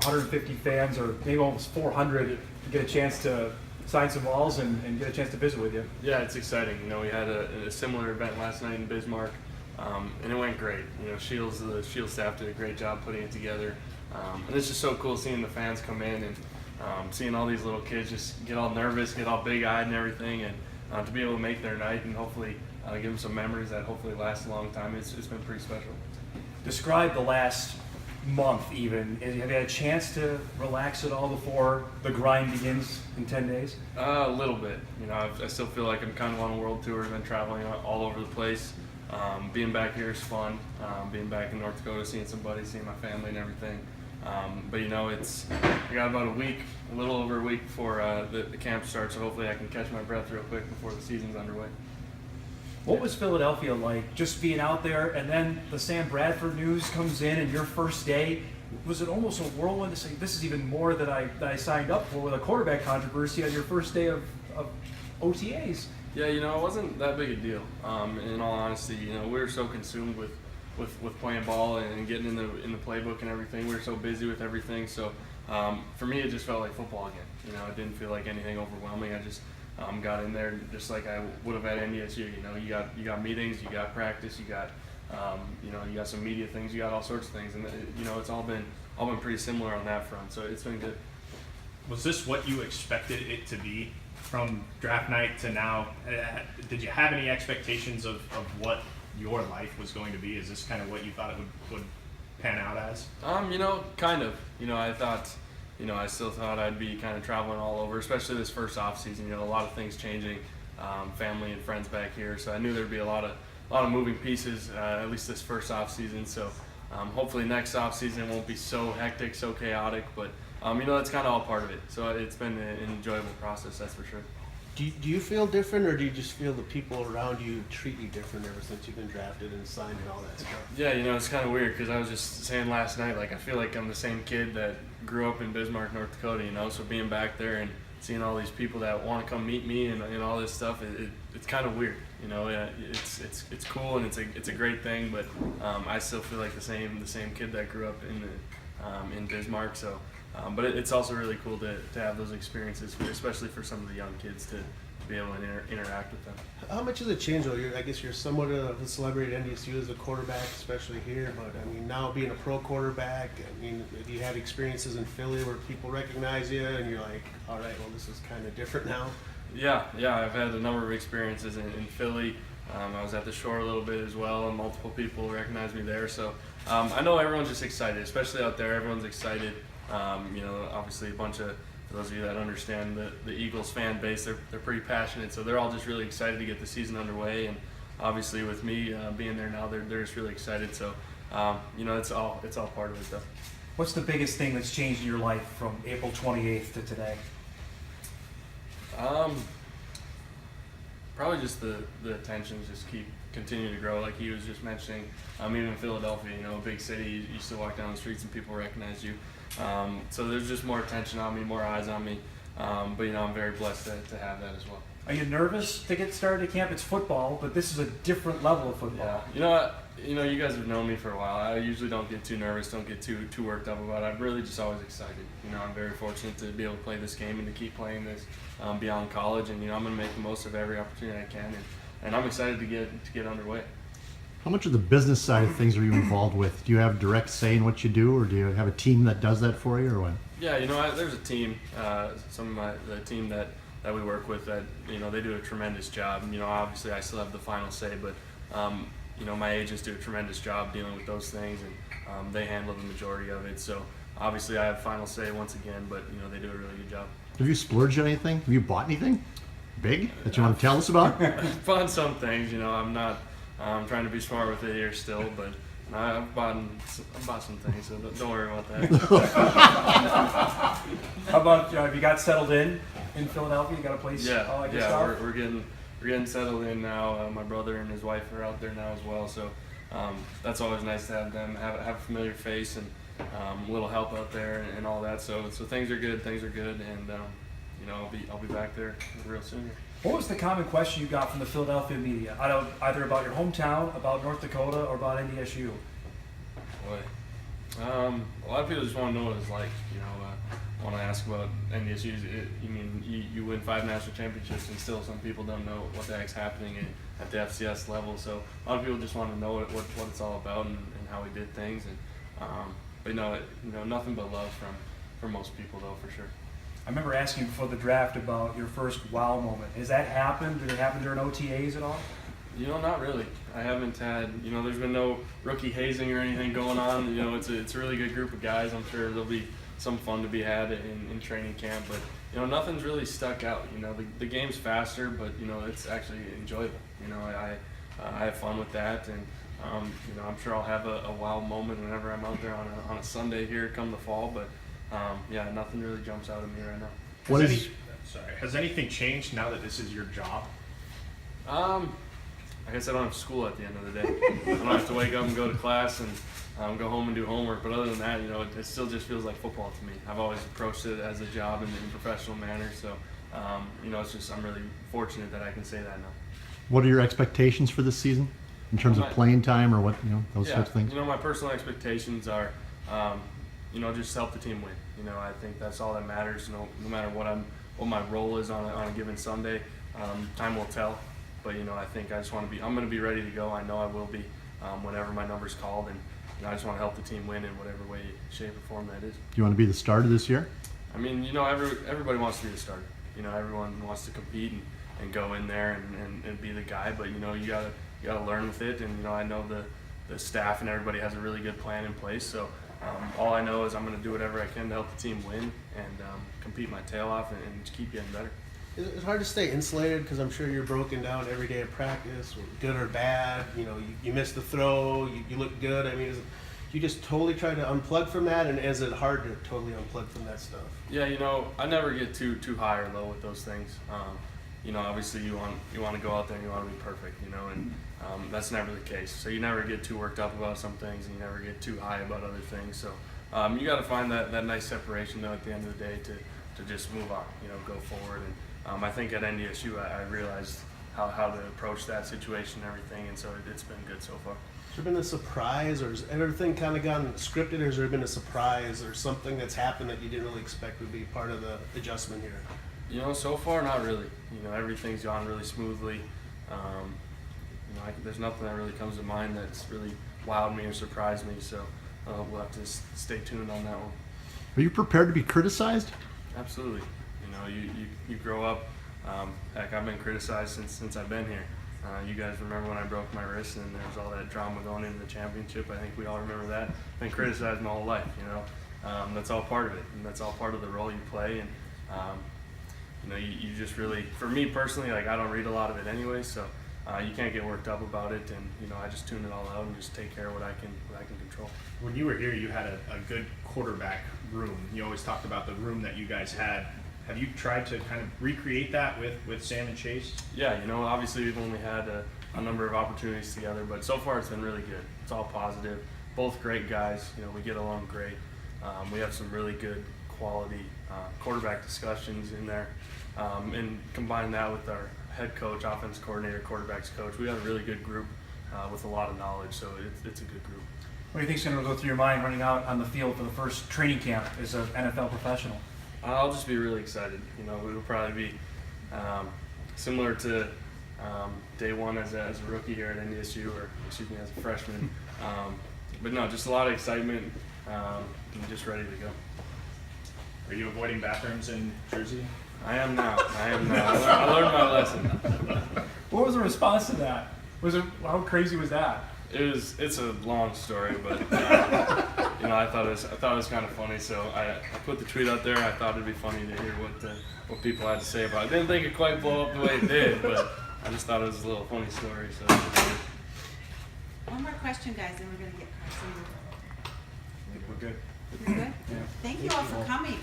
150 fans, or maybe almost 400, to get a chance to sign some walls and get a chance to visit with you. Yeah, it's exciting. We had a similar event last night in Bismarck, and it went great. The Shields staff did a great job putting it together, and it's just so cool seeing the fans come in and seeing all these little kids just get all nervous, get all big-eyed and everything, and to be able to make their night and hopefully give them some memories that hopefully last a long time. It's been pretty special. Describe the last month even. Have you had a chance to relax at all before the grind begins in 10 days? A little bit. I still feel like I'm kind of on a world tour. I've been traveling all over the place. Being back here is fun. Being back in North Dakota, seeing some buddies, seeing my family and everything. But I got about a little over a week before the camp starts, so hopefully I can catch my breath real quick before the season's underway. What was Philadelphia like, just being out there, and then the Sam Bradford news comes in, and your first day, was it almost a whirlwind to say, this is even more than I signed up for, with a quarterback controversy on your first day of OTAs? Yeah, it wasn't that big a deal. In all honesty, we were so consumed with playing ball and getting in the playbook and everything. We were so busy with everything. So for me, it just felt like football again. It didn't feel like anything overwhelming. I just got in there just like I would have at NDSU. You got meetings, you got practice, you got you got some media things, you got all sorts of things, and it's all been pretty similar on that front. So it's been good. Was this what you expected it to be from draft night to now? Did you have any expectations of what your life was going to be? Is this kind of what you thought it would pan out as? Kind of. I thought. I still thought I'd be kind of traveling all over, especially this first off season. A lot of things changing, family and friends back here. So I knew there'd be a lot of moving pieces, at least this first off season. So hopefully next off season won't be so hectic, so chaotic. But that's kind of all part of it. So it's been an enjoyable process, that's for sure. Do you feel different, or do you just feel the people around you treat you different ever since you've been drafted and signed and all that stuff? Yeah, it's kind of weird because I was just saying last night, I feel like I'm the same kid that grew up in Bismarck, North Dakota, so being back there and seeing all these people that want to come meet me and all this stuff, it's kind of weird. It's cool and it's a great thing, but I still feel like the same kid that grew up in Bismarck. So. But it's also really cool to have those experiences, especially for some of the young kids, to be able to interact with them. How much does it change, though? I guess you're somewhat of a celebrity at NDSU as a quarterback, especially here. But, now being a pro quarterback, do you have experiences in Philly where people recognize you and you're like, all right, well, this is kind of different now? Yeah, I've had a number of experiences in Philly. I was at the Shore a little bit as well, and multiple people recognize me there. So I know everyone's just excited, especially out there. Everyone's excited. Obviously for those of you that understand the Eagles fan base, they're pretty passionate, so they're all just really excited to get the season underway, and obviously with me being there now, they're just really excited. So it's all part of it, though. What's the biggest thing that's changed in your life from April 28th to today? Probably just the attentions just continue to grow, like he was just mentioning. Even in Philadelphia, a big city, you still walk down the streets and people recognize you. So there's just more attention on me, more eyes on me. But I'm very blessed to have that as well. Are you nervous to get started at camp? It's football, but this is a different level of football. Yeah. You guys have known me for a while. I usually don't get too nervous, don't get too worked up about it. I'm really just always excited. I'm very fortunate to be able to play this game and to keep playing this beyond college. And I'm going to make the most of every opportunity I can. And I'm excited to get underway. How much of the business side of things are you involved with? Do you have direct say in what you do, or do you have a team that does that for you, or what? Yeah, there's a team, the team that we work with that, they do a tremendous job. And, obviously I still have the final say, but, my agents do a tremendous job dealing with those things, and they handle the majority of it. So obviously I have final say once again, but, they do a really good job. Have you splurged on anything? Have you bought anything big that you want to tell us about? Bought some things, I'm trying to be smart with it here still, but I've bought some things, so don't worry about that. How about, have you got settled in Philadelphia? You got a place? We're getting settled in now. My brother and his wife are out there now as well, so that's always nice to have them have a familiar face and a little help out there and all that. So things are good, and I'll be back there real soon here. What was the common question you got from the Philadelphia media, either about your hometown, about North Dakota, or about NDSU? Boy, A lot of people just want to know what it's like. Want to ask about NDSU. You win 5 national championships, and still some people don't know what the heck's happening at the FCS level. So a lot of people just want to know what it's all about and how we did things. But nothing but love from most people though, for sure. I remember asking you before the draft about your first wow moment. Has that happened? Did it happen during OTAs at all? Not really. I haven't had, there's been no rookie hazing or anything going on. It's a really good group of guys. I'm sure there'll be some fun to be had in training camp, but nothing's really stuck out. The game's faster, but it's actually enjoyable. I have fun with that, and I'm sure I'll have a wow moment whenever I'm out there on a Sunday here come the fall. But nothing really jumps out at me right now. Has anything changed now that this is your job? I guess I don't have school at the end of the day. I don't have to wake up and go to class and go home and do homework. But other than that, it still just feels like football to me. I've always approached it as a job in a professional manner. So, it's just I'm really fortunate that I can say that now. What are your expectations for this season in terms of playing time or what those types of things? My personal expectations are, just help the team win. I think that's all that matters. No matter what my role is on a given Sunday, time will tell. But I think I'm going to be ready to go. I know I will be whenever my number's called, and I just want to help the team win in whatever way, shape, or form that is. Do you want to be the starter this year? Everybody wants to be the starter. Everyone wants to compete and go in there and be the guy. But you gotta learn with it. And I know the staff and everybody has a really good plan in place. So all I know is I'm going to do whatever I can to help the team win and compete my tail off and keep getting better. It's hard to stay insulated because I'm sure you're broken down every day of practice, good or bad. You miss the throw, you look good. I mean, you just totally try to unplug from that, and is it hard to totally unplug from that stuff? Yeah, I never get too high or low with those things. Obviously you want to go out there and you want to be perfect, and that's never the case. So you never get too worked up about some things, and you never get too high about other things. So you got to find that nice separation though at the end of the day to just move on, go forward. And I think at NDSU I realized how to approach that situation and everything, and so it's been good so far. Has there been a surprise, or has everything kind of gotten scripted, or has there been a surprise or something that's happened that you didn't really expect would be part of the adjustment here? So far not really. Everything's gone really smoothly. There's nothing that really comes to mind that's really wowed me or surprised me, so we'll have to stay tuned on that one. Are you prepared to be criticized? Absolutely. You grow up. Heck, I've been criticized since I've been here. You guys remember when I broke my wrist and there was all that drama going into the championship? I think we all remember that. I've been criticized my whole life. That's all part of it, and that's all part of the role you play. And you just really, for me personally, I don't read a lot of it anyway, so you can't get worked up about it. And I just tune it all out and just take care of what I can control. When you were here, you had a good quarterback room. You always talked about the room that you guys had. Have you tried to kind of recreate that with Sam and Chase? Yeah, obviously we've only had a number of opportunities together, but so far it's been really good. It's all positive. Both great guys. We get along great. We have some really good quality quarterback discussions in there. And combine that with our head coach, offense coordinator, quarterbacks coach, we got a really good group with a lot of knowledge, so it's a good group. What do you think is going to go through your mind running out on the field for the first training camp as an NFL professional? I'll just be really excited. It'll probably be similar to day one as a rookie here at NDSU, or excuse me, as a freshman. But no, just a lot of excitement and just ready to go. Are you avoiding bathrooms in Jersey? I am now. I learned my lesson. What was the response to that? How crazy was that? It's a long story, but I thought it was kind of funny. So I put the tweet out there. I thought it'd be funny to hear what people had to say about it. I didn't think it'd quite blow up the way it did, but I just thought it was a little funny story. So one more question, guys, and we're gonna get Carson. I think we're good. You're good? Yeah. Thank you all for coming.